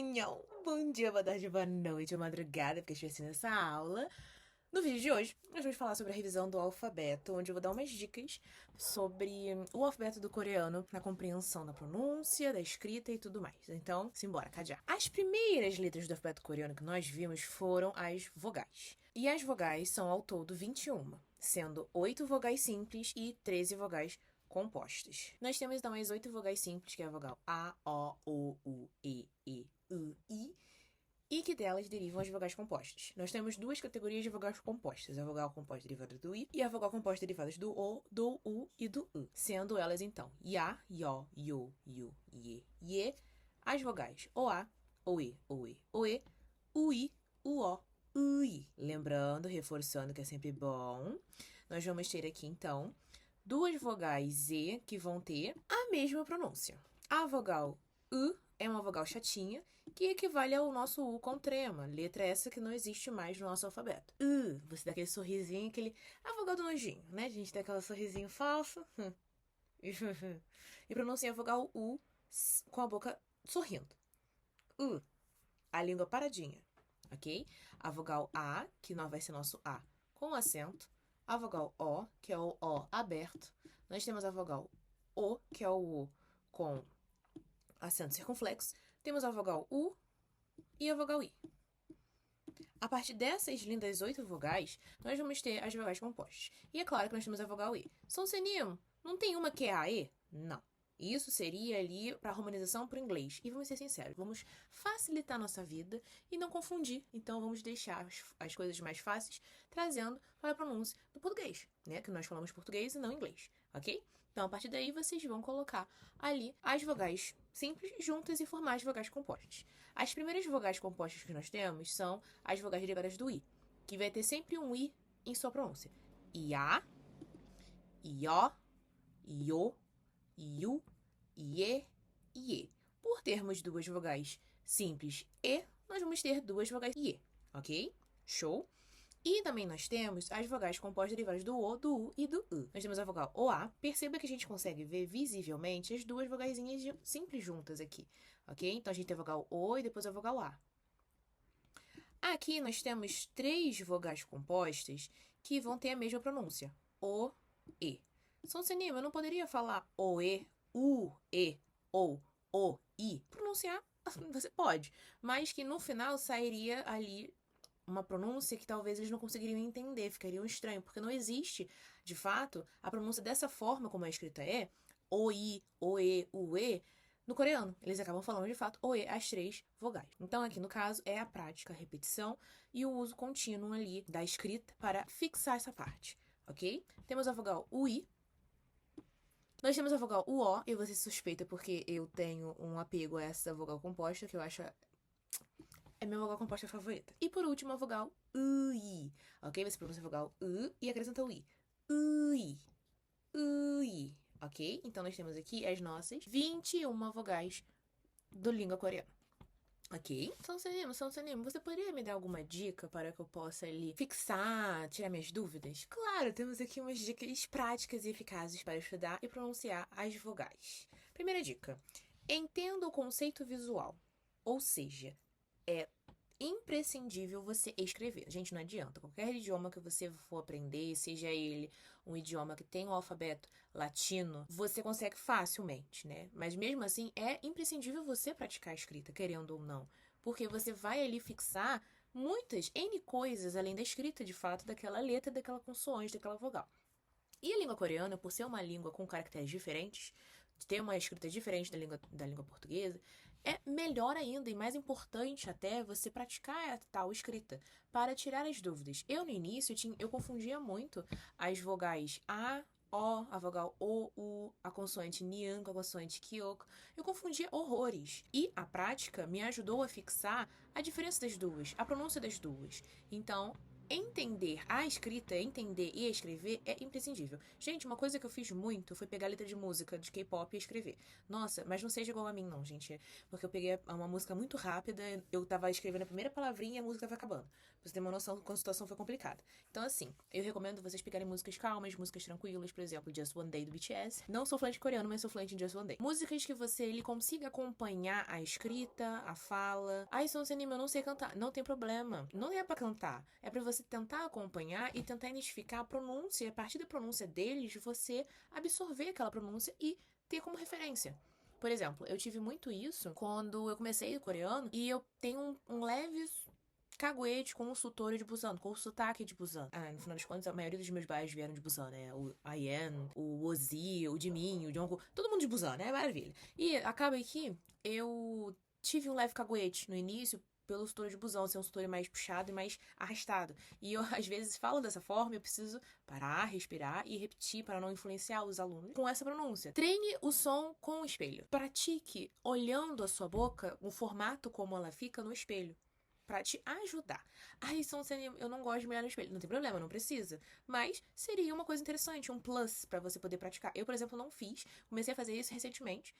manhã, bom dia, boa tarde, boa noite, boa madrugada, porque eu estive nessa aula. No vídeo de hoje, nós vamos falar sobre a revisão do alfabeto, onde eu vou dar umas dicas sobre o alfabeto do coreano na compreensão da pronúncia, da escrita e tudo mais. Então, simbora, cadear. As primeiras letras do alfabeto coreano que nós vimos foram as vogais. E as vogais são ao todo 21, sendo 8 vogais simples e 13 vogais compostas. Nós temos então as 8 vogais simples, que é a vogal A, O, U, E, U, I, e que delas derivam as vogais compostas. Nós temos duas categorias de vogais compostas, a vogal composta derivada do I e a vogal composta derivadas do O, do U e do U, sendo elas então Ya, Yo, Yu, Yu, Ye, Ye, as vogais OA, OE, OE, OE, UI, UO, UI. Lembrando, reforçando que é sempre bom, nós vamos ter aqui então duas vogais Z que vão ter a mesma pronúncia. A vogal U é uma vogal chatinha, que equivale ao nosso U com trema, letra essa que não existe mais no nosso alfabeto. Você dá aquele sorrisinho, a vogal do nojinho, né? A gente dá aquele sorrisinho falso. E pronuncia a vogal U com a boca sorrindo. A língua paradinha, ok? A vogal A, que não vai ser nosso A, com acento. A vogal O, que é o O aberto. Nós temos a vogal O, que é o O com acento circunflexo. Temos a vogal U e a vogal I. A partir dessas lindas 8 vogais, nós vamos ter as vogais compostas. E é claro que nós temos a vogal E. Sonsenim, não tem uma que é a E? Não. Isso seria ali para harmonização para o inglês. E vamos ser sinceros, vamos facilitar a nossa vida e não confundir. Então vamos deixar as coisas mais fáceis trazendo para a pronúncia do português, né? Que nós falamos português e não inglês, ok? Então a partir daí vocês vão colocar ali as vogais simples juntas e formar as vogais compostas. As primeiras vogais compostas que nós temos são as vogais derivadas do I, que vai ter sempre um I em sua pronúncia. Ia, Ió, Iô, Iu, Ie, Ie. Por termos duas vogais simples E, nós vamos ter duas vogais IE, ok? Show? E também nós temos as vogais compostas derivadas do O, do U e do U. Nós temos a vogal OA. Perceba que a gente consegue ver visivelmente as duas vogaizinhas simples juntas aqui, ok? Então a gente tem a vogal O e depois a vogal A. Aqui nós temos 3 vogais compostas que vão ter a mesma pronúncia. O, E. Sonsenima, eu não poderia falar OE, UE ou OI. Pronunciar, você pode, mas que no final sairia ali uma pronúncia que talvez eles não conseguiriam entender, ficariam estranho, porque não existe, de fato, a pronúncia dessa forma como a escrita é, OI, OE, UE, no coreano. Eles acabam falando, de fato, OE, as 3 vogais. Então, aqui no caso, é a prática, a repetição e o uso contínuo ali da escrita para fixar essa parte, ok? Temos a vogal UI. Nós temos a vogal UO, e você suspeita porque eu tenho um apego a essa vogal composta, que eu acho é minha vogal composta favorita. E por último, a vogal UI, ok? Você pronuncia a vogal U e acrescenta o I. UI, UI, ok? Então nós temos aqui as nossas 21 vogais do língua coreana. Ok? Sonsenimo, você poderia me dar alguma dica para que eu possa ali fixar, tirar minhas dúvidas? Claro, temos aqui umas dicas práticas e eficazes para estudar e pronunciar as vogais. Primeira dica: entenda o conceito visual, ou seja, é imprescindível você escrever. Gente, não adianta. Qualquer idioma que você for aprender, seja ele um idioma que tem um alfabeto latino, você consegue facilmente, né? Mas mesmo assim, é imprescindível você praticar a escrita, querendo ou não. Porque você vai ali fixar muitas N coisas, além da escrita, de fato, daquela letra, daquela consoante, daquela vogal. E a língua coreana, por ser uma língua com caracteres diferentes, de ter uma escrita diferente da língua portuguesa, é melhor ainda e mais importante até você praticar a tal escrita para tirar as dúvidas. Eu, no início, eu confundia muito as vogais A, O, a vogal O, U, a consoante Nian com a consoante Kyoko. Eu confundia horrores. E a prática me ajudou a fixar a diferença das duas, a pronúncia das duas. Então, entender a escrita, entender e escrever é imprescindível. Gente, uma coisa que eu fiz muito foi pegar letra de música de K-pop e escrever. Nossa, mas não seja igual a mim, não, gente. Porque eu peguei uma música muito rápida, eu tava escrevendo a primeira palavrinha e a música tava acabando. Pra você ter uma noção como a situação foi complicada. Então, assim, eu recomendo vocês pegarem músicas calmas, músicas tranquilas, por exemplo, Just One Day do BTS. Não sou fluente coreano, mas sou fluente em Just One Day. Músicas que ele consiga acompanhar a escrita, a fala. Ai, São Anime, eu não sei cantar. Não tem problema. Não é pra cantar. É pra você tentar acompanhar e tentar identificar a pronúncia. E a partir da pronúncia deles, você absorver aquela pronúncia e ter como referência. Por exemplo, eu tive muito isso quando eu comecei o coreano e eu tenho um leve caguete com o sotaque de Busan, com o sotaque de Busan. Ah, no final das contas, a maioria dos meus bairros vieram de Busan, né? O Ian, o Ozzy, o Jimin, o Jungkook, todo mundo de Busan, né? Maravilha. E acaba que eu tive um leve caguete no início pelo sotaque de Busan, ser um sotaque mais puxado e mais arrastado. E eu, às vezes, falo dessa forma, eu preciso parar, respirar e repetir para não influenciar os alunos com essa pronúncia. Treine o som com o espelho. Pratique olhando a sua boca, o formato como ela fica no espelho. Pra te ajudar. Ai, eu não gosto de me olhar no espelho. Não tem problema, não precisa. Mas seria uma coisa interessante, um plus pra você poder praticar. Eu, por exemplo, não fiz. Comecei a fazer isso recentemente,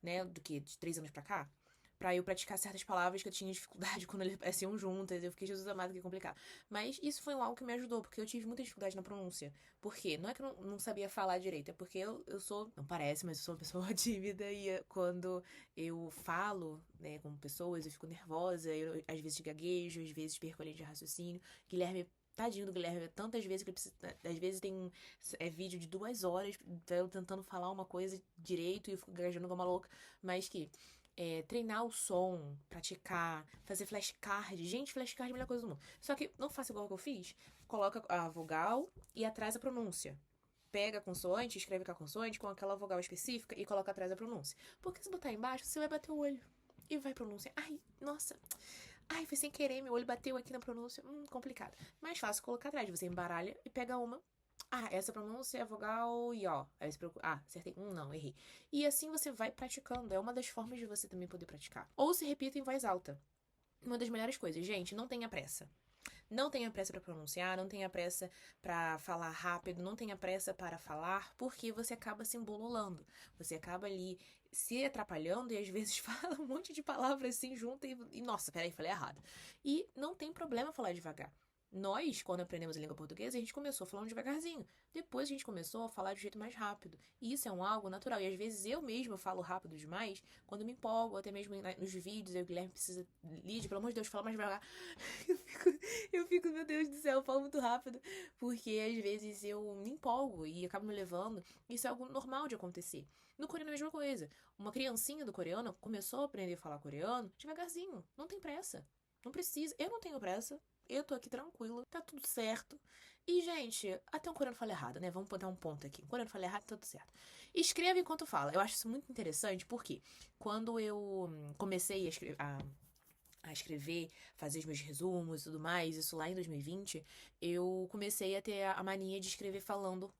né? De 3 anos pra cá. Pra eu praticar certas palavras que eu tinha dificuldade quando eles apareciam juntas. Eu fiquei, Jesus amado, que complicado. Mas isso foi algo que me ajudou, porque eu tive muita dificuldade na pronúncia. Por quê? Não é que eu não sabia falar direito, é porque eu sou, não parece, mas eu sou uma pessoa tímida e quando eu falo, né, com pessoas, eu fico nervosa, eu às vezes gaguejo, às vezes perco a linha de raciocínio. Guilherme. Tadinho do Guilherme, tantas vezes que ele precisa. Às vezes tem vídeo de 2 horas, eu tentando falar uma coisa direito e eu fico gaguejando igual uma louca. Mas que treinar o som, praticar, fazer flashcard. Gente, flashcard é a melhor coisa do mundo. Só que não faça igual que eu fiz. Coloca a vogal e atrás a pronúncia. Pega a consoante, escreve com a consoante, com aquela vogal específica e coloca atrás a pronúncia. Porque se botar embaixo, você vai bater o olho e vai pronunciar. Ai, nossa. Ai, foi sem querer, meu olho bateu aqui na pronúncia. Complicado. Mais fácil colocar atrás. Você embaralha e pega uma. Ah, essa pronúncia é vogal e ó. Aí você procura. Ah, acertei. Não, errei. E assim você vai praticando. É uma das formas de você também poder praticar. Ou se repita em voz alta. Uma das melhores coisas, gente, não tenha pressa. Não tenha pressa para pronunciar, não tenha pressa para falar rápido, não tenha pressa para falar, porque você acaba se embololando. Você acaba ali se atrapalhando e às vezes fala um monte de palavras assim junto e nossa, peraí, falei errado. E não tem problema falar devagar. Nós, quando aprendemos a língua portuguesa, a gente começou falando devagarzinho. Depois a gente começou a falar de jeito mais rápido. E isso é algo natural. E às vezes eu mesma falo rápido demais quando me empolgo, até mesmo nos vídeos. Aí o Guilherme precisa. Lídia, pelo amor de Deus, fala mais devagar. Eu fico, meu Deus do céu, eu falo muito rápido. Porque às vezes eu me empolgo e acabo me levando. Isso é algo normal de acontecer. No coreano é a mesma coisa. Uma criancinha do coreano começou a aprender a falar coreano devagarzinho. Não tem pressa. Não precisa. Eu não tenho pressa. Eu tô aqui tranquila, tá tudo certo. E, gente, até um coreano fala errado, né? Vamos botar um ponto aqui. Um coreano fala errado, tá tudo certo. Escreva enquanto fala. Eu acho isso muito interessante, porque quando eu comecei a escrever, fazer os meus resumos e tudo mais, isso lá em 2020, eu comecei a ter a mania de escrever falando.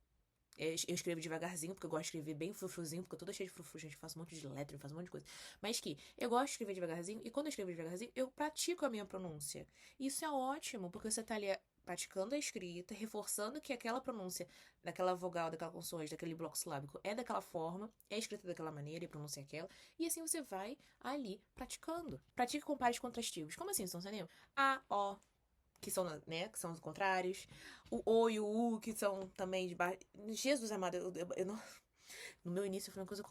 Eu escrevo devagarzinho, porque eu gosto de escrever bem frufruzinho, porque eu tô toda cheia de frufru, gente, faço um monte de letra, faço um monte de coisa. Mas que eu gosto de escrever devagarzinho, e quando eu escrevo devagarzinho, eu pratico a minha pronúncia. Isso é ótimo, porque você tá ali praticando a escrita, reforçando que aquela pronúncia daquela vogal, daquela consoante, daquele bloco silábico é daquela forma, é escrita daquela maneira e a pronúncia é aquela, e assim você vai ali praticando. Pratique com pares contrastivos. Como assim, estão entendendo? A, O, que são, né, que são os contrários. O O e o U, que são também de baixo. Jesus amado, eu não. No meu início foi uma coisa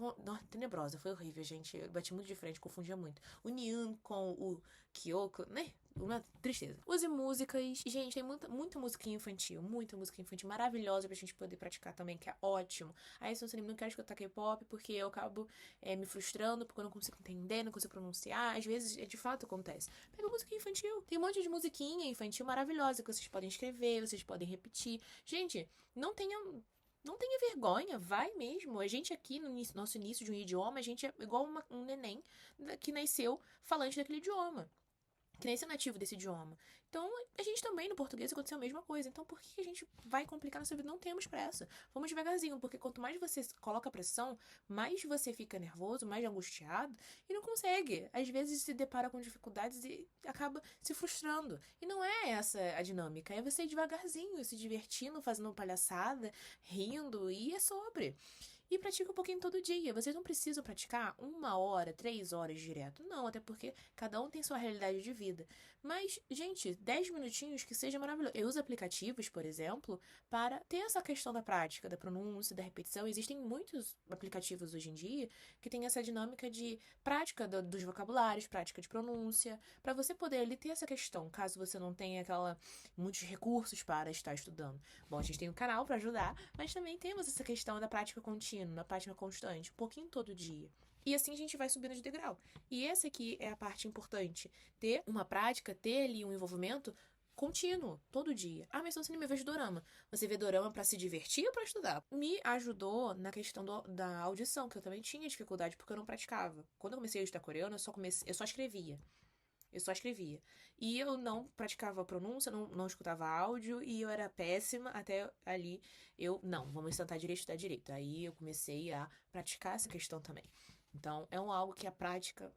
tenebrosa, foi horrível, gente. Eu bati muito de frente, confundia muito. O Nian com o Kyoko, né? Uma tristeza. Use músicas. Gente, tem muita musiquinha infantil. Muita música infantil maravilhosa pra gente poder praticar também, que é ótimo. Aí, se você não quer escutar K-pop, porque eu acabo me frustrando, porque eu não consigo entender, não consigo pronunciar. Às vezes, de fato, acontece. Pega música infantil. Tem um monte de musiquinha infantil maravilhosa que vocês podem escrever, vocês podem repetir. Gente, não tenha vergonha, vai mesmo. A gente aqui no nosso início de um idioma, a gente é igual um neném que nasceu falante daquele idioma. que nem ser nativo desse idioma. Então, a gente também, no português, aconteceu a mesma coisa. Então, por que a gente vai complicar nossa vida? Não temos pressa. Vamos devagarzinho, porque quanto mais você coloca pressão, mais você fica nervoso, mais angustiado e não consegue. Às vezes se depara com dificuldades e acaba se frustrando. E não é essa a dinâmica, é você ir devagarzinho, se divertindo, fazendo palhaçada, rindo, e é sobre. E pratica um pouquinho todo dia. Vocês não precisam praticar 1 hora, 3 horas direto. Não, até porque cada um tem sua realidade de vida. Mas, gente, 10 minutinhos que seja maravilhoso. Eu uso aplicativos, por exemplo, para ter essa questão da prática, da pronúncia, da repetição. Existem muitos aplicativos hoje em dia que tem essa dinâmica de prática dos vocabulários, prática de pronúncia, para você poder ali ter essa questão, caso você não tenha muitos recursos para estar estudando. Bom, a gente tem um canal para ajudar, mas também temos essa questão da prática contínua, da prática constante, um pouquinho todo dia. E assim a gente vai subindo de degrau. E essa aqui é a parte importante. Ter uma prática, ter ali um envolvimento contínuo, todo dia. Ah, mas então você nem me vê dorama. Você vê dorama para se divertir ou para estudar? Me ajudou na questão da audição, que eu também tinha dificuldade porque eu não praticava. Quando eu comecei a estudar coreano, eu só escrevia. Eu só escrevia. E eu não praticava a pronúncia, não escutava áudio e eu era péssima até ali. Vamos tentar direito, estudar direito. Aí eu comecei a praticar essa questão também. Então, é algo que a prática,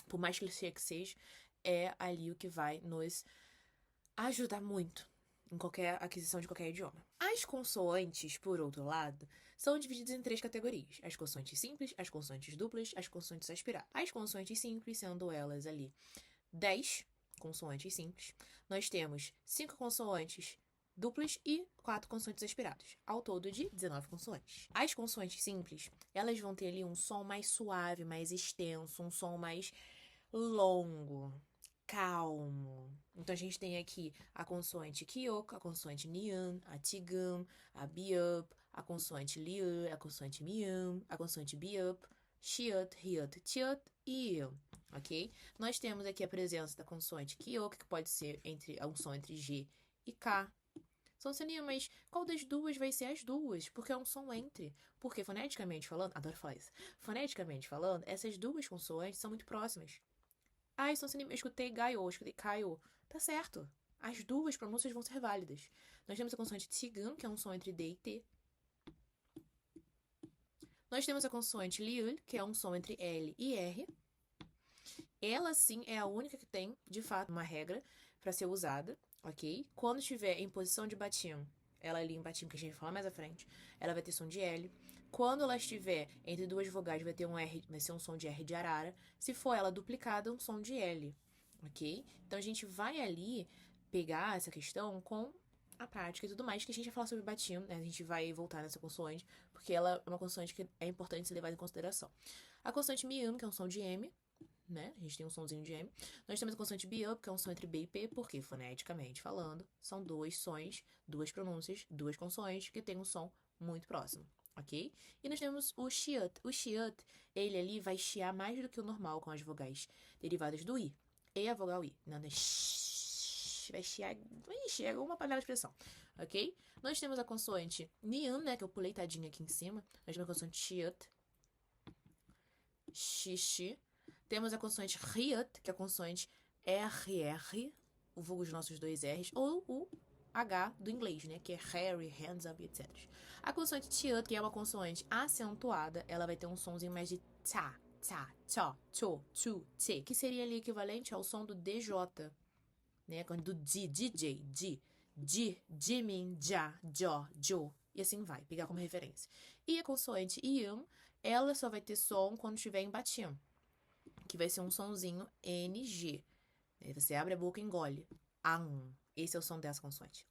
por mais clichê que seja, é ali o que vai nos ajudar muito em qualquer aquisição de qualquer idioma. As consoantes, por outro lado, são divididas em 3 categorias: as consoantes simples, as consoantes duplas, as consoantes aspiradas. As consoantes simples, sendo elas ali 10 consoantes simples, nós temos 5 consoantes duplas e 4 consoantes aspiradas, ao todo de 19 consoantes. As consoantes simples, elas vão ter ali um som mais suave, mais extenso, um som mais longo, calmo. Então a gente tem aqui a consoante kyok, a consoante nian, a tigam, a biup, a consoante liu, a consoante miam, a consoante biup, shiut, hiut, tiut e il, ok? Nós temos aqui a presença da consoante kyok, que pode ser um som entre G e K. Sonsonia, mas qual das duas vai ser as duas? Porque é um som entre. Porque foneticamente falando, adoro falar isso. Foneticamente falando, essas duas consoantes são muito próximas. Ah, Sonsonia, eu escutei gaio, eu escutei kaio. Tá certo. As duas pronúncias vão ser válidas. Nós temos a consoante tsigan, que é um som entre D e T. Nós temos a consoante liul, que é um som entre L e R. Ela, sim, é a única que tem, de fato, uma regra para ser usada, ok? Quando estiver em posição de batim, ela ali em batim, que a gente vai falar mais à frente, ela vai ter som de L. Quando ela estiver entre duas vogais, vai ter um R, vai ser um som de R de arara. Se for ela duplicada, um som de L, ok? Então a gente vai ali pegar essa questão com a prática e tudo mais, que a gente vai falar sobre batim, né? A gente vai voltar nessa consoante, porque ela é uma consoante que é importante ser levada em consideração. A consoante miam, que é um som de M, né? A gente tem um sonzinho de M. Nós temos a consoante biup, que é um som entre B e P, porque foneticamente falando, são dois sons, duas pronúncias, duas consoantes que tem um som muito próximo, ok? E nós temos o chiut. O chiut, ele ali vai chiar mais do que o normal com as vogais derivadas do I. E a vogal I. Não, é vai chiar, é alguma panela de pressão, ok? Nós temos a consoante nian, né? Que eu pulei tadinha aqui em cima. Nós temos a consoante chiut. Xixi. Temos a consoante riut, que é a consoante RR, o vulgo dos nossos dois R's, ou o H do inglês, né? Que é Harry, hands up, etc. A consoante tiut, que é uma consoante acentuada, ela vai ter um somzinho mais de tsa, tsa, tso, tso, tsu, tse, que seria ali equivalente ao som do DJ, né? Do DJ, Jimin, Ja, Jo, Jo, e assim vai, pegar como referência. E a consoante iam, ela só vai ter som quando estiver em batim, que vai ser um sonzinho NG. Aí você abre a boca e engole. An. Esse é o som dessa consoante.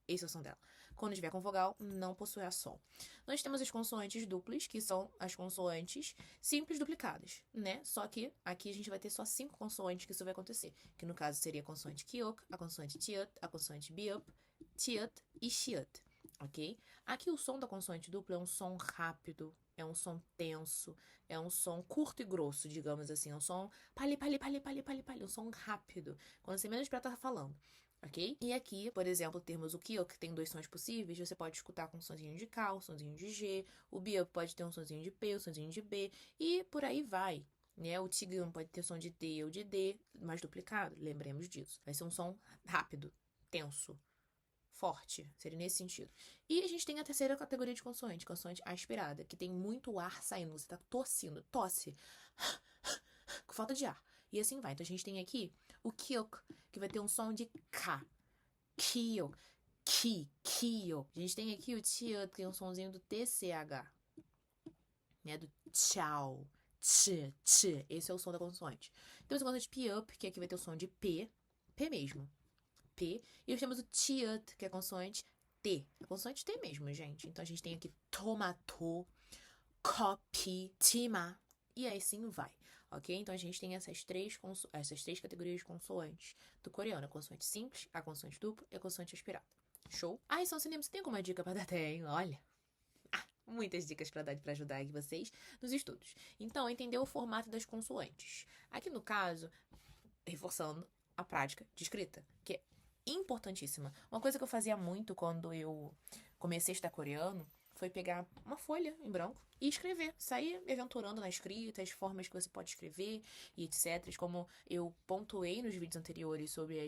Esse é o som dela. Quando estiver com vogal, não possuirá som. Nós temos as consoantes duplas, que são as consoantes simples duplicadas, né? Só que aqui a gente vai ter só 5 consoantes que isso vai acontecer. Que no caso seria a consoante kyok, a consoante tiut, a consoante biup, tiut e chiut, ok? Aqui o som da consoante dupla é um som rápido, é um som tenso, é um som curto e grosso, digamos assim. É um som pali, pali, pali, pali, pali, pali. Um som rápido. Quando você menos espera estar falando. Ok? E aqui, por exemplo, temos o kyok, que tem 2 sons possíveis. Você pode escutar com um sonzinho de K, um sonzinho de G. O biup pode ter um sonzinho de P, um sonzinho de B. E por aí vai. né? O tigum pode ter som de T ou de D, mas duplicado, lembremos disso. Vai ser um som rápido, tenso, forte, seria nesse sentido. E a gente tem a terceira categoria de consoante aspirada, que tem muito ar saindo, você tá tossindo, tosse, com falta de ar. E assim vai. Então a gente tem aqui o kyok, que vai ter um som de K. Kyok, kyok. A gente tem aqui o tia, que tem um somzinho do TCH, né? Do tchau, tch. Esse é o som da consoante. Temos a consoante P-up, que aqui vai ter o som de P mesmo. P. E nós temos o T-ut, que é a consoante T. A consoante T mesmo, gente. Então a gente tem aqui tomato, copy, tima. E aí sim vai. Ok? Então a gente tem essas três categorias de consoantes do coreano. A consoante simples, a consoante dupla e a consoante aspirada. Show? Ah, São Cinema, você tem alguma dica pra dar? Tem, olha. Muitas dicas para dar para ajudar aqui vocês nos estudos. Então, entender o formato das consoantes. Aqui no caso, reforçando a prática de escrita, que é importantíssima. Uma coisa que eu fazia muito quando eu comecei a estudar coreano foi pegar uma folha em branco e escrever. Sair me aventurando na escrita, as formas que você pode escrever e etc. Como eu pontuei nos vídeos anteriores sobre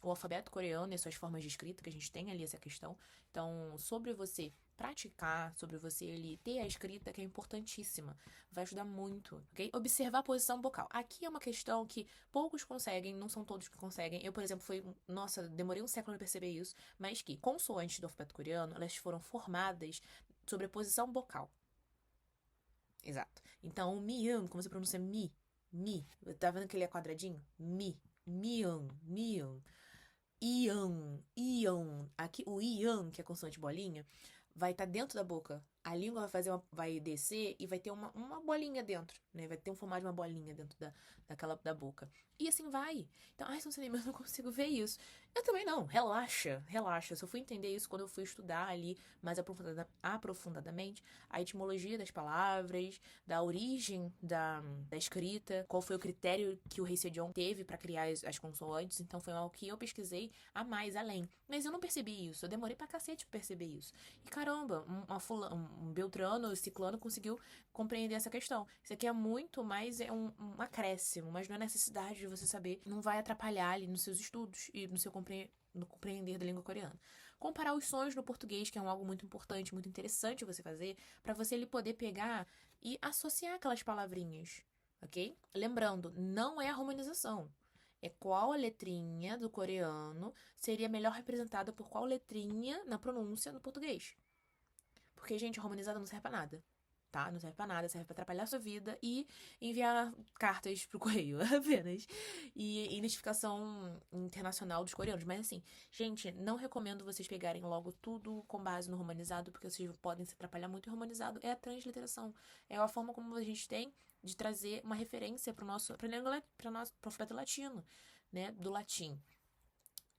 o alfabeto coreano e suas formas de escrita, que a gente tem ali essa questão. Então, sobre você praticar, sobre você ali ter a escrita, que é importantíssima. Vai ajudar muito, ok? Observar a posição vocal. Aqui é uma questão que poucos conseguem, não são todos que conseguem. Eu, por exemplo, nossa, demorei um século para perceber isso, mas que consoantes do alfabeto coreano, elas foram formadas sobre a posição vocal. Exato. Então, o mian, como você pronuncia mi, tá vendo que ele é quadradinho? Mian, ian. Aqui, o ian, que é a consoante bolinha, vai estar dentro da boca. A língua vai descer e vai ter uma bolinha dentro, né? Vai ter um formato de uma bolinha dentro da boca. E assim vai. Então, São Cinema, eu não consigo ver isso. Eu também não. Relaxa. Eu só fui entender isso quando eu fui estudar ali mais aprofundadamente a etimologia das palavras, da origem da escrita, qual foi o critério que o Rei Sejong teve para criar as consoantes. Então, foi algo que eu pesquisei a mais além. Mas eu não percebi isso. Eu demorei pra cacete pra perceber isso. E caramba, um Beltrano, Ciclano conseguiu compreender essa questão. Isso aqui é muito mais um acréscimo, mas não é necessidade de você saber. Não vai atrapalhar ali nos seus estudos e no compreender da língua coreana. Comparar os sons no português, que é algo muito importante, muito interessante você fazer, para você ele poder pegar e associar aquelas palavrinhas, ok? Lembrando, não é harmonização. É qual a letrinha do coreano seria melhor representada por qual letrinha na pronúncia no português. Porque, gente, harmonizada não serve pra nada, tá? Não serve pra nada, serve pra atrapalhar a sua vida e enviar cartas pro correio, apenas. E notificação internacional dos coreanos. Mas, assim, gente, não recomendo vocês pegarem logo tudo com base no romanizado, porque vocês podem se atrapalhar muito. E romanizado é a transliteração. É a forma como a gente tem de trazer uma referência para o nosso alfabeto latino, né? Do latim.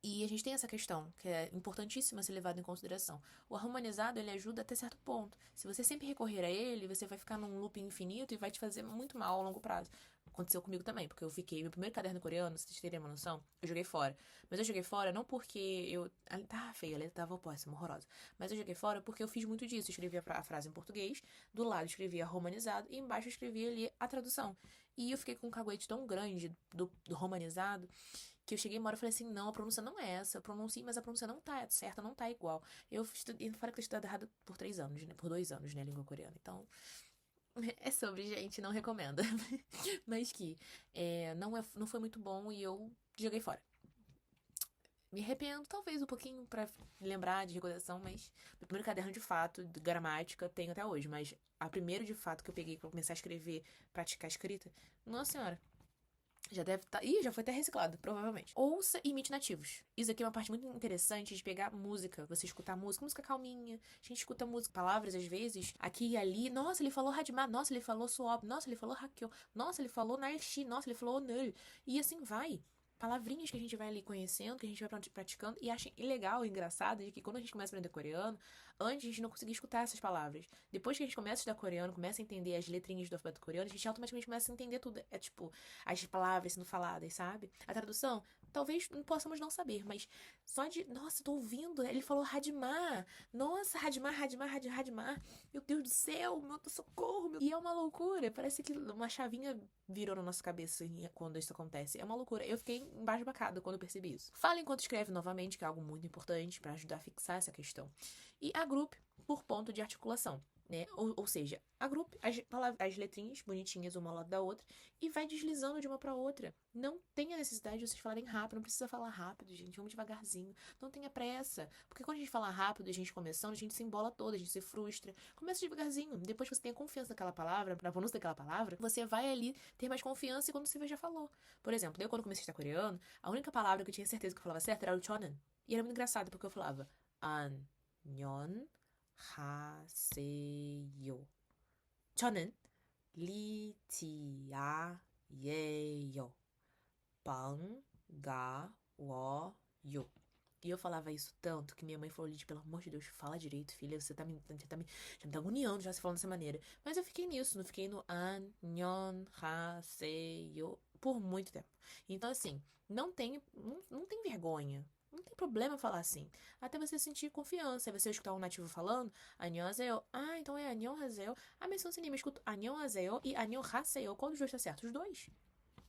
E a gente tem essa questão, que é importantíssima ser levada em consideração. O harmonizado, ele ajuda até certo ponto. Se você sempre recorrer a ele, você vai ficar num loop infinito e vai te fazer muito mal a longo prazo. Aconteceu comigo também, porque eu fiquei... Meu primeiro caderno coreano, se vocês terem uma noção, eu joguei fora. Mas eu joguei fora não porque eu... Tava feia, a letra tava péssima, horrorosa. Mas eu joguei fora porque eu fiz muito disso. Eu escrevia a frase em português, do lado escrevia harmonizado e embaixo eu escrevia ali a tradução. E eu fiquei com um caguete tão grande do romanizado que eu cheguei uma hora e falei assim, não, a pronúncia não é essa, eu pronunciei, mas a pronúncia não tá certa, não tá igual. Eu estudei, fora que eu estudei errado por 3 anos, né, por 2 anos, né, língua coreana, então... É sobre, gente, não recomendo. Mas que não foi muito bom e eu joguei fora. Me arrependo, talvez, um pouquinho pra lembrar de recordação, mas meu primeiro caderno de fato, de gramática, tenho até hoje, mas a primeira de fato que eu peguei pra começar a escrever, praticar a escrita, nossa senhora. Já deve estar. Ih, já foi até reciclado, provavelmente. Ouça e imite nativos. Isso aqui é uma parte muito interessante de pegar música. Você escutar música calminha. A gente escuta música, palavras às vezes, aqui e ali. Nossa, ele falou Hadimar. Nossa, ele falou Suop. Nossa, ele falou Hakyo. Nossa, ele falou Naeshi. Nossa, ele falou Onul. E assim vai. Palavrinhas que a gente vai ali conhecendo, que a gente vai praticando, e acha legal e engraçado de que quando a gente começa a aprender coreano, antes a gente não conseguia escutar essas palavras. Depois que a gente começa a estudar coreano, começa a entender as letrinhas do alfabeto coreano, a gente automaticamente começa a entender tudo. É tipo, as palavras sendo faladas, sabe? A tradução, talvez não possamos não saber, mas só de, nossa, tô ouvindo, ele falou Hadimar. Nossa, Hadimar. Meu Deus do céu, meu socorro. E é uma loucura, parece que uma chavinha viram na nossa cabeça quando isso acontece. É uma loucura. Eu fiquei embasbacada quando eu percebi isso. Fala enquanto escreve novamente, que é algo muito importante para ajudar a fixar essa questão. E agrupe por ponto de articulação. Né? Ou seja, agrupe as letrinhas bonitinhas uma ao lado da outra e vai deslizando de uma para outra. Não tem a necessidade de vocês falarem rápido, não precisa falar rápido, gente, vamos devagarzinho. Não tenha pressa, porque quando a gente fala rápido, a gente começando, a gente se embola toda, a gente se frustra. Começa devagarzinho, depois que você tenha confiança naquela palavra, na pronúncia daquela palavra, você vai ali ter mais confiança e quando você já falou. Por exemplo, eu quando comecei a estudar coreano, a única palavra que eu tinha certeza que eu falava certo era o chonan. E era muito engraçado, porque eu falava 안녕하세요. 저는 리지아예요. 반가워요. E eu falava isso tanto que minha mãe falou, Lid, pelo amor de Deus, fala direito, filha. Você já me agoniando já se falando dessa maneira. Mas eu fiquei nisso, não fiquei no 안녕하세요 por muito tempo. Então, assim, não tem vergonha. Não tem problema falar assim. Até você sentir confiança. Aí você escutar um nativo falando, 안녕하세요. Ah, então é 안녕하세요. Ah, mas se você nem me escuta 안녕하세요 e 안녕하세요, qual dos dois tá certo? Os dois.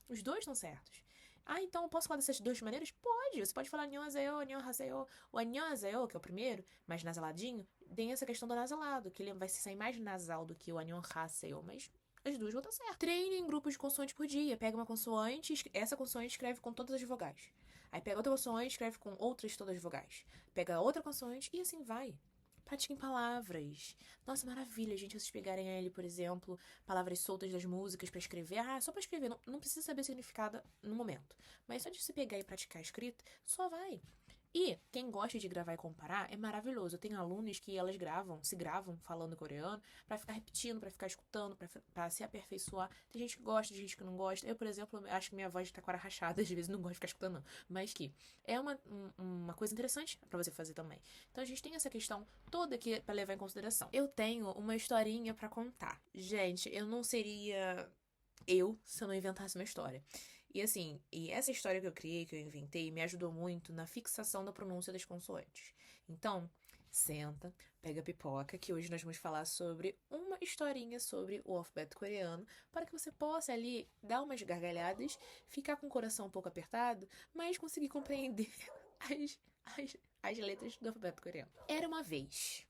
Os dois estão certos. Ah, então eu posso falar dessas duas maneiras? Pode. Você pode falar 안녕하세요, 안녕하세요. O 안녕하세요, que é o primeiro, mais nasaladinho, tem essa questão do nasalado, que ele vai sair mais nasal do que o 안녕하세요, mas as duas vão estar certas. Treine em grupos de consoantes por dia. Pega uma consoante, essa consoante escreve com todas as vogais. Aí pega outra consoante, escreve com outras todas as vogais. Pega outra consoante e assim vai. Pratiquem palavras. Nossa, maravilha, gente, vocês pegarem ali, por exemplo, palavras soltas das músicas pra escrever. Ah, só pra escrever, não precisa saber o significado no momento. Mas só de você pegar e praticar a escrita, só vai. E quem gosta de gravar e comparar é maravilhoso. Eu tenho alunos que elas se gravam falando coreano pra ficar repetindo, pra ficar escutando, pra se aperfeiçoar. Tem gente que gosta, tem gente que não gosta. Eu, por exemplo, acho que minha voz tá com a rachada, às vezes não gosto de ficar escutando, não. Mas que é uma coisa interessante pra você fazer também. Então a gente tem essa questão toda aqui pra levar em consideração. Eu tenho uma historinha pra contar. Gente, eu não seria eu se eu não inventasse uma história. E assim, essa história que eu criei, que eu inventei, me ajudou muito na fixação da pronúncia das consoantes. Então, senta, pega a pipoca, que hoje nós vamos falar sobre uma historinha sobre o alfabeto coreano, para que você possa ali dar umas gargalhadas, ficar com o coração um pouco apertado, mas conseguir compreender as letras do alfabeto coreano. Era uma vez.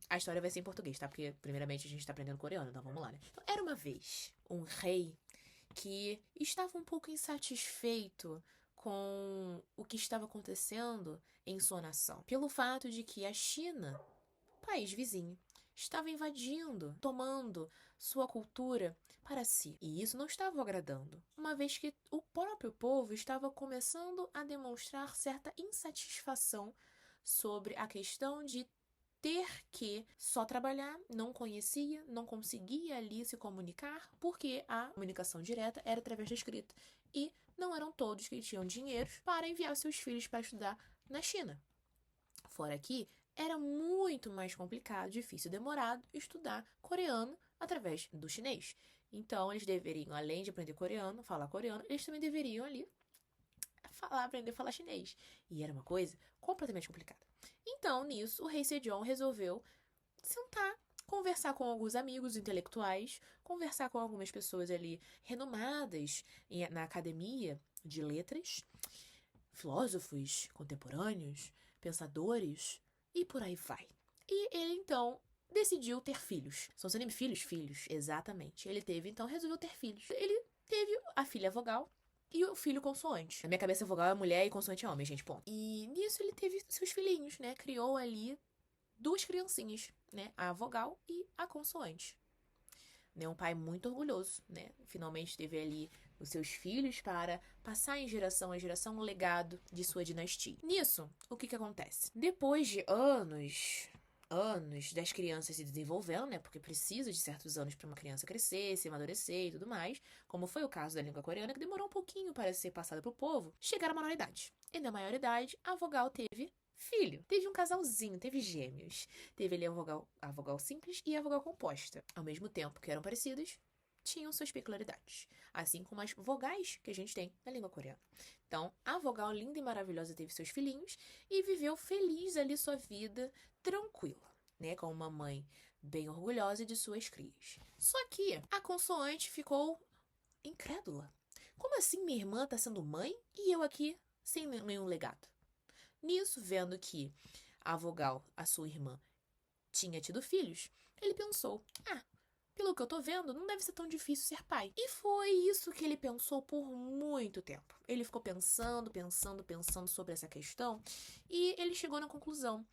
A história vai ser em português, tá? Porque, primeiramente, a gente tá aprendendo coreano, então vamos lá, né? Então, era uma vez um rei que estava um pouco insatisfeito com o que estava acontecendo em sua nação, pelo fato de que a China, país vizinho, estava invadindo, tomando sua cultura para si. E isso não estava agradando, uma vez que o próprio povo estava começando a demonstrar certa insatisfação sobre a questão de ter que só trabalhar, não conhecia, não conseguia ali se comunicar, porque a comunicação direta era através da escrita. E não eram todos que tinham dinheiro para enviar seus filhos para estudar na China. Fora que era muito mais complicado, difícil, demorado estudar coreano através do chinês. Então, eles deveriam, além de aprender coreano, falar coreano, eles também deveriam ali aprender a falar chinês. E era uma coisa completamente complicada. Então, nisso, o rei Sejong resolveu sentar, conversar com alguns amigos intelectuais, conversar com algumas pessoas ali renomadas na academia de letras, filósofos contemporâneos, pensadores, e por aí vai. E ele, então, decidiu ter filhos. São seus filhos? Filhos, exatamente. Ele teve, então, resolveu ter filhos. Ele teve a filha vogal e o filho consoante. Na minha cabeça, vogal é mulher e consoante é homem, gente, ponto. E nisso ele teve seus filhinhos, né? Criou ali duas criancinhas, né? A vogal e a consoante. Né? Um pai muito orgulhoso, né? Finalmente teve ali os seus filhos para passar em geração a geração o legado de sua dinastia. Nisso, o que acontece? Depois de anos das crianças se desenvolvendo, né? Porque precisa de certos anos para uma criança crescer, se amadurecer e tudo mais, como foi o caso da língua coreana, que demorou um pouquinho para ser passada para o povo, chegaram à maioridade. E na maioridade, a vogal teve filho. Teve um casalzinho, teve gêmeos. Teve ali a vogal simples e a vogal composta. Ao mesmo tempo que eram parecidas, tinham suas peculiaridades. Assim como as vogais que a gente tem na língua coreana. Então, a vogal linda e maravilhosa teve seus filhinhos e viveu feliz ali sua vida tranquila, né? Com uma mãe bem orgulhosa de suas crias. Só que a consoante ficou incrédula. Como assim minha irmã tá sendo mãe e eu aqui sem nenhum legado? Nisso, vendo que a vogal, a sua irmã, tinha tido filhos, ele pensou, pelo que eu tô vendo, não deve ser tão difícil ser pai. E foi isso que ele pensou por muito tempo. Ele ficou pensando sobre essa questão e ele chegou na conclusão: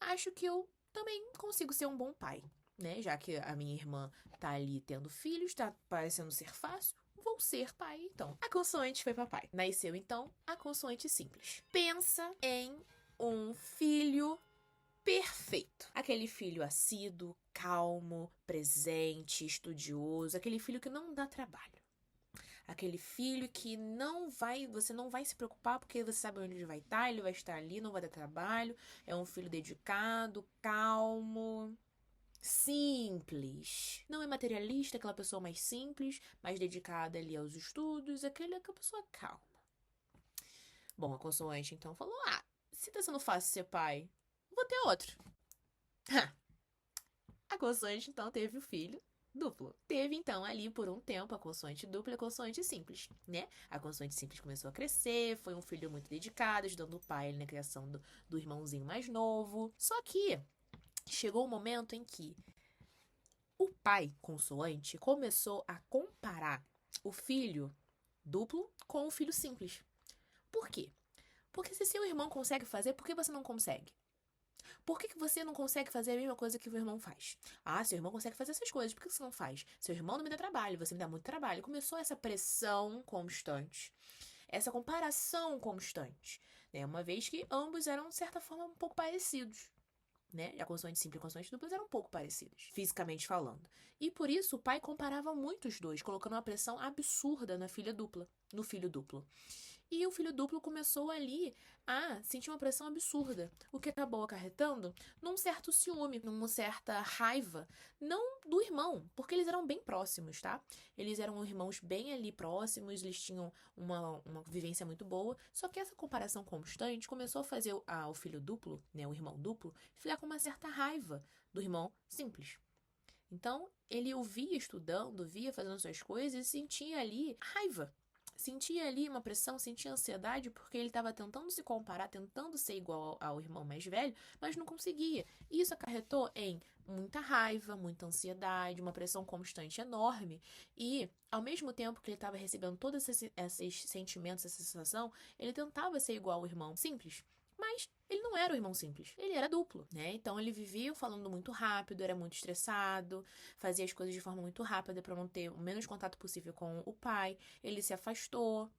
acho que eu também consigo ser um bom pai, né? Já que a minha irmã tá ali tendo filhos, tá parecendo ser fácil, vou ser pai então. A consoante foi papai. Nasceu então a consoante simples. Pensa em um filho perfeito. Aquele filho assíduo, calmo, presente, estudioso, aquele filho que não dá trabalho. Aquele filho que você não vai se preocupar porque você sabe onde ele vai estar, ele vai estar ali, não vai dar trabalho. É um filho dedicado, calmo, simples. Não é materialista, aquela pessoa mais simples, mais dedicada ali aos estudos, aquela pessoa calma. Bom, a consoante então falou: se tá sendo fácil ser pai, vou ter outro. A consoante, então, teve o filho duplo. Teve, então, ali por um tempo a consoante dupla e a consoante simples, né? A consoante simples começou a crescer, foi um filho muito dedicado, ajudando o pai na criação do irmãozinho mais novo. Só que chegou um momento em que o pai consoante começou a comparar o filho duplo com o filho simples. Por quê? Porque se seu irmão consegue fazer, por que você não consegue? Por que você não consegue fazer a mesma coisa que o irmão faz? Seu irmão consegue fazer essas coisas, por que você não faz? Seu irmão não me dá trabalho, você me dá muito trabalho. Começou essa pressão constante, essa comparação constante, né? Uma vez que ambos eram, de certa forma, um pouco parecidos, né? A consoante simples e a consoante dupla eram um pouco parecidas, fisicamente falando. E por isso o pai comparava muito os dois, colocando uma pressão absurda no filho duplo. E o filho duplo começou ali a sentir uma pressão absurda, o que acabou acarretando num certo ciúme, numa certa raiva, não do irmão, porque eles eram bem próximos, tá? Eles eram irmãos bem ali próximos, eles tinham uma vivência muito boa, só que essa comparação constante começou a fazer o filho duplo, né, o irmão duplo, ficar com uma certa raiva do irmão simples. Então, ele o via estudando, via fazendo suas coisas e sentia ali raiva. Sentia ali uma pressão, sentia ansiedade porque ele estava tentando se comparar, tentando ser igual ao irmão mais velho, mas não conseguia. E isso acarretou em muita raiva, muita ansiedade, uma pressão constante enorme. E, ao mesmo tempo que ele estava recebendo todos esses sentimentos, essa sensação, ele tentava ser igual ao irmão simples. Mas ele não era o irmão simples, ele era duplo, né? Então ele vivia falando muito rápido, era muito estressado, fazia as coisas de forma muito rápida para não ter o menos contato possível com o pai. Ele se afastou,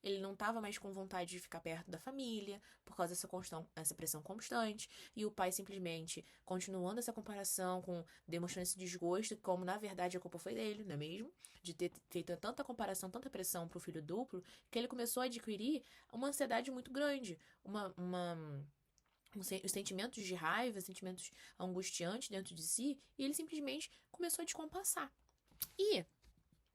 ele não estava mais com vontade de ficar perto da família por causa dessa pressão constante. E o pai simplesmente continuando essa comparação, demonstrando esse desgosto, como na verdade a culpa foi dele, não é mesmo? De ter feito tanta comparação, tanta pressão pro filho duplo, que ele começou a adquirir uma ansiedade muito grande, os sentimentos de raiva, sentimentos angustiantes dentro de si, e ele simplesmente começou a descompassar. E,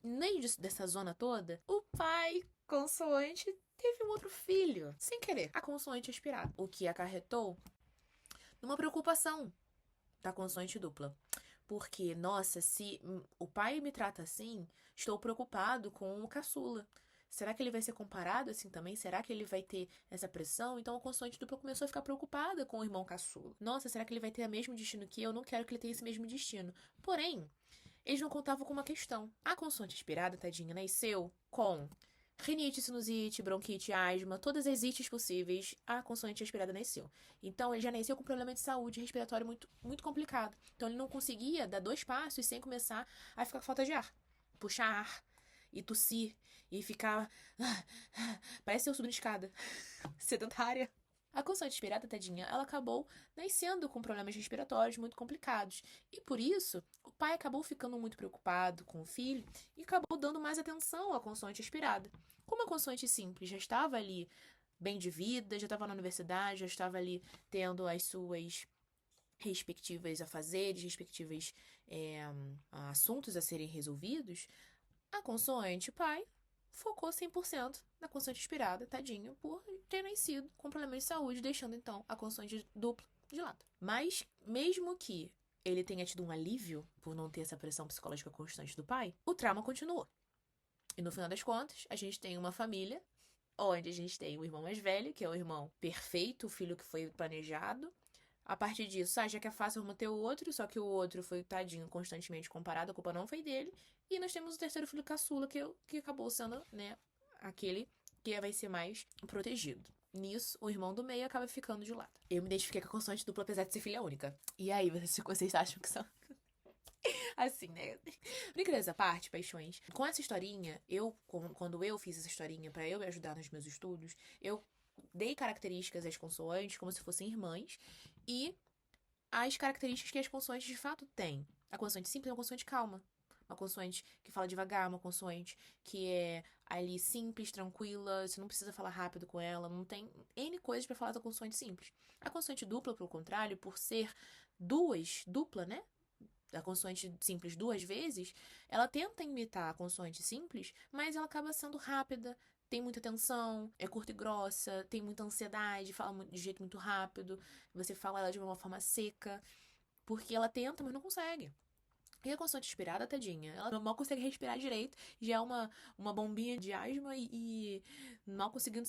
no meio dessa zona toda, o pai consoante teve um outro filho, sem querer, a consoante aspirada, o que acarretou numa preocupação da consoante dupla. Porque, nossa, se o pai me trata assim, estou preocupado com o caçula. Será que ele vai ser comparado assim também? Será que ele vai ter essa pressão? Então a consoante dupla começou a ficar preocupada com o irmão caçula. Nossa, será que ele vai ter o mesmo destino que eu? Não quero que ele tenha esse mesmo destino. Porém, eles não contavam com uma questão. A consoante aspirada, tadinha, nasceu com rinite, sinusite, bronquite, asma, todas as ites possíveis, a consoante aspirada nasceu. Então, ele já nasceu com problema de saúde respiratório muito, muito complicado. Então, ele não conseguia dar 2 passos sem começar a ficar com falta de ar. Puxar ar e tossir e ficar... Parece eu subindo escada. Sedentária. A consoante aspirada, tadinha, ela acabou nascendo com problemas respiratórios muito complicados. E por isso, o pai acabou ficando muito preocupado com o filho e acabou dando mais atenção à consoante aspirada. Como a consoante simples já estava ali bem de vida, já estava na universidade, já estava ali tendo as suas respectivas afazeres, respectivos assuntos a serem resolvidos, a consoante pai focou 100% na consoante aspirada, tadinho, por ter nascido com problemas de saúde, deixando então a consoante dupla de lado. Mas, mesmo que ele tenha tido um alívio por não ter essa pressão psicológica constante do pai, o trauma continuou. E no final das contas, a gente tem uma família onde a gente tem o irmão mais velho, que é o irmão perfeito, o filho que foi planejado. A partir disso, já que é fácil, vamos ter o outro, só que o outro foi, tadinho, constantemente comparado, a culpa não foi dele. E nós temos o terceiro filho caçula, que acabou sendo, né, aquele que vai ser mais protegido. Nisso, o irmão do meio acaba ficando de lado. Eu me identifiquei com a consoante dupla, apesar de ser filha única. E aí, vocês acham que são... assim, né? Brincadeiras à parte, paixões. Com essa historinha, quando eu fiz essa historinha pra eu me ajudar nos meus estudos, eu dei características às consoantes como se fossem irmãs e as características que as consoantes de fato têm. A consoante simples é uma consoante calma. Uma consoante que fala devagar, uma consoante que é ali simples, tranquila, você não precisa falar rápido com ela, não tem N coisas pra falar da consoante simples. A consoante dupla, pelo contrário, por ser dupla, né? A consoante simples 2 vezes, ela tenta imitar a consoante simples, mas ela acaba sendo rápida, tem muita tensão, é curta e grossa, tem muita ansiedade, fala de jeito muito rápido, você fala ela de uma forma seca, porque ela tenta, mas não consegue. E a consoante inspirada, tadinha, ela mal consegue respirar direito, já é uma bombinha de asma e mal conseguindo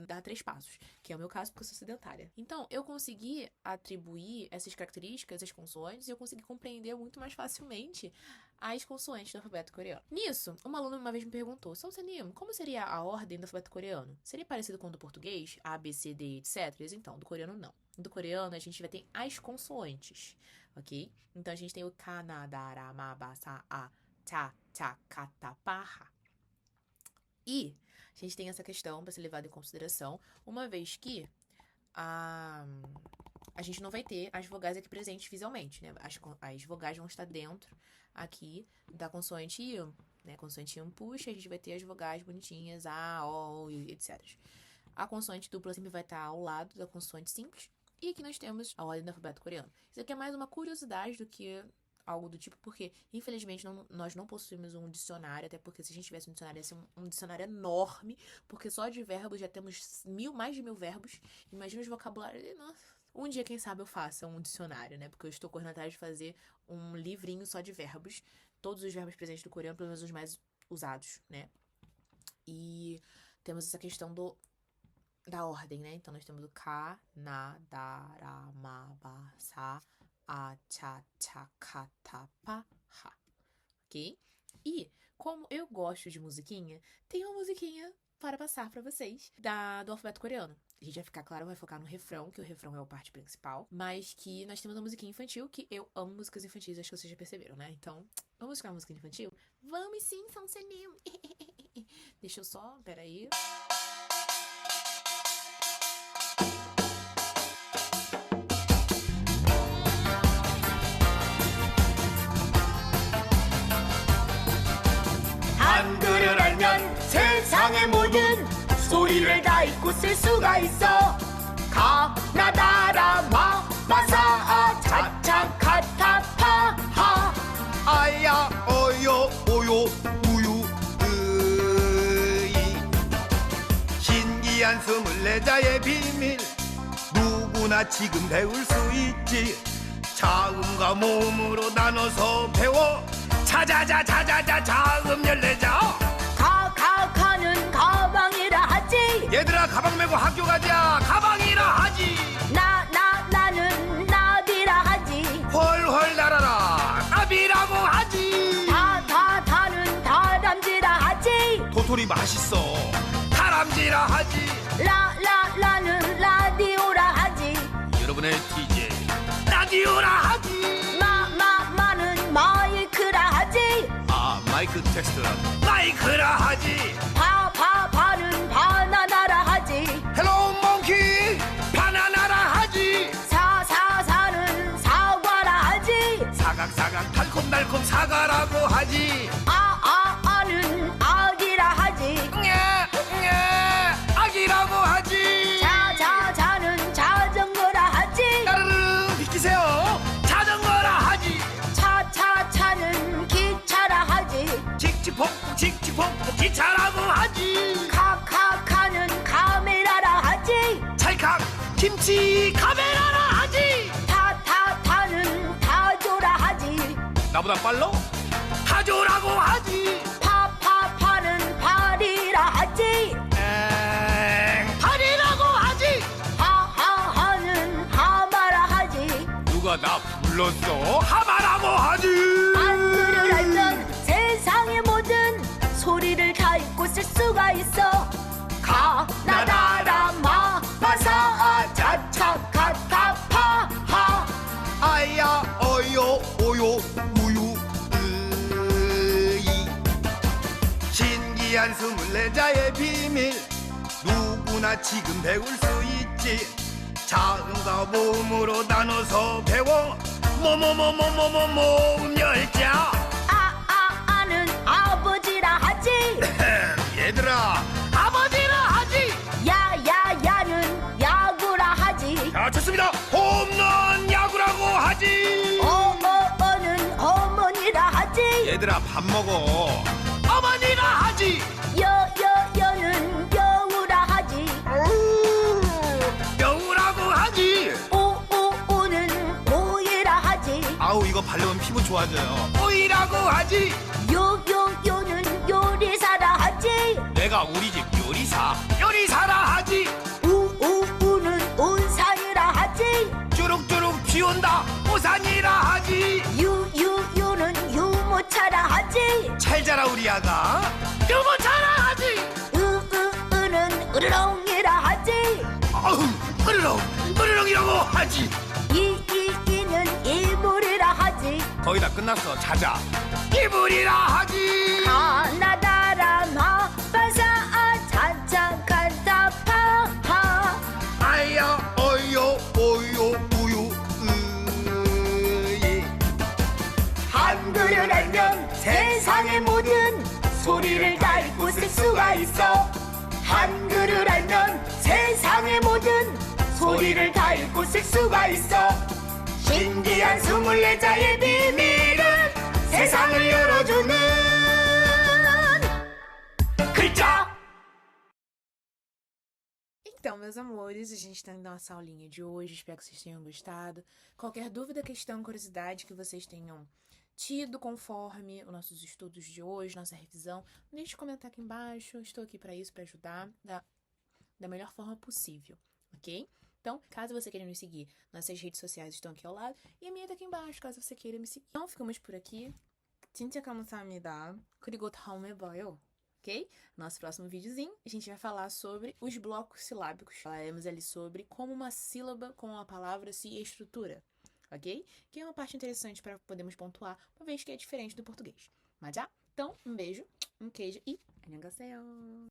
dar 3 passos, que é o meu caso porque eu sou sedentária. Então, eu consegui atribuir essas características às consoantes e eu consegui compreender muito mais facilmente as consoantes do alfabeto coreano. Nisso, uma aluna uma vez me perguntou, Sonsanim, como seria a ordem do alfabeto coreano? Seria parecido com o do português? A, B, C, D, etc? Então, do coreano não. Do coreano, a gente vai ter as consoantes. Ok? Então, a gente tem o kana, dara, ma, ba, sa, a, ta, ta, ka, ta, pa, ha. E a gente tem essa questão para ser levada em consideração, uma vez que a gente não vai ter as vogais aqui presentes visualmente, né? As vogais vão estar dentro aqui da consoante I, né? A consoante I puxa, a gente vai ter as vogais bonitinhas, A, O, etc. A consoante dupla sempre vai estar ao lado da consoante simples. E aqui nós temos a ordem do alfabeto coreano. Isso aqui é mais uma curiosidade do que algo do tipo, porque, infelizmente, nós não possuímos um dicionário, até porque se a gente tivesse um dicionário, ia ser um dicionário enorme, porque só de verbos já temos mais de 1000 verbos. Imagina os vocabulários. Nossa. Um dia, quem sabe, eu faça um dicionário, né? Porque eu estou correndo atrás de fazer um livrinho só de verbos. Todos os verbos presentes do coreano, pelo menos os mais usados, né? E temos essa questão da ordem, né? Então, nós temos o ka, na, da, ra, ma, ba, sa, a, cha, cha, ka, ta, pa, ha. Ok? E, como eu gosto de musiquinha, tem uma musiquinha para passar pra vocês do alfabeto coreano. A gente vai ficar, claro, vai focar no refrão, que o refrão é a parte principal, mas que nós temos uma musiquinha infantil, que eu amo músicas infantis, acho que vocês já perceberam, né? Então, vamos buscar uma música infantil? Vamos sim, Sonsanim! Deixa eu só, peraí... 한글을 알면 세상의 모든 소리를 다 잊고 쓸 수가 있어 가나다라 마 마사아 차차 카타파 하 아야 어요 오요 우유 으이 신기한 24자의 비밀 누구나 지금 배울 수 있지 자음과 모음으로 나눠서 배워 자자자 자음 14자 가는 가방이라 하지 얘들아 가방 메고 학교 가자 가방이라 하지 나는 나비라 하지 헐헐 날아라 나비라고 하지 다는 다람쥐라 하지 도토리 맛있어 다람쥐라 하지 라는 라디오라 하지 여러분의 DJ 라디오라 하지 마는 마이크라 하지 마이크 테스트라 마이크라 하지 바는 바나나라 하지 헬로 몽키 바나나라 하지 사는 사과라 하지 사각 달콤달콤 사과라고 하지 아는 아기라 하지 아기라고 하지 자는 자전거라 하지 따르릉 비키세요 자전거라 하지 차는 기차라 하지 칙칙폭폭 기차라고 하지 카는 카메라라 하지 찰칵 김치 카메라라 하지 타는 타조라 하지 나보다 빨라? 타조라고 하지 파는 불렀어 하마라고 하지. 한글을 알면 세상의 모든 소리를 다 읽고 쓸 수가 있어. 가나다라 마마사 자차 가타파하. 아야 어요 오요 우유 으이. 신기한 24자의 비밀 누구나 지금 배울 수 있지. 자음과 모음으로 나눠서 배워 모음열자. 아는 아버지라 하지. 얘들아 아버지라 하지. 야는 야구라 하지. 자 좋습니다. 홈런 야구라고 하지. 어는 어머니라 하지. 얘들아 밥 먹어. 어머니라 하지. 여는 여우라 하지. 여우라고 하지. 오는 오이라 하지. 아우 이거 바르면 피부 좋아져요. 오이라고 하지. 요는 요리사라 하지. 내가 우리 집 요리사라 하지. 우는 운산이라 하지. 주룩주룩 비 온다 우산이라 하지. 유는 유모차라 하지. 잘 자라 우리 아가 유모차라 하지. 으는 으르렁이라 하지. 어흥 으르렁이라고 하지. 이는 이불이라 하지. 거의 다 끝났어. 자자. 이불이라 하지. 가나다라 마바사 자자 간다파하. 아야 어요 오요 우유 으이. 한글을 알면 세상의 모든 소리를 다 읽고 쓸 수가 있어. 한글을 알면 세상의 모든 소리를 다 읽고 쓸 수가 있어. 신기한 24자의 비밀은 세상을 열어주는 글자. Então, meus amores, a gente tá indo na nossa aulinha de hoje. Espero que vocês tenham gostado. Qualquer dúvida, questão, curiosidade que vocês tenham tido conforme os nossos estudos de hoje, nossa revisão, deixe comentar aqui embaixo. Estou aqui para isso, para ajudar da melhor forma possível, ok? Então, caso você queira nos seguir, nossas redes sociais estão aqui ao lado e a minha tá aqui embaixo, caso você queira me seguir. Então, ficamos por aqui. 진짜 감사합니다. 그리고 다음에 봐요. Ok? Nosso próximo videozinho, a gente vai falar sobre os blocos silábicos. Falaremos ali sobre como uma sílaba com a palavra se estrutura. Ok? Que é uma parte interessante para podermos pontuar, uma vez que é diferente do português. Mas já? Então, um beijo, um queijo e annyeonghaseyo!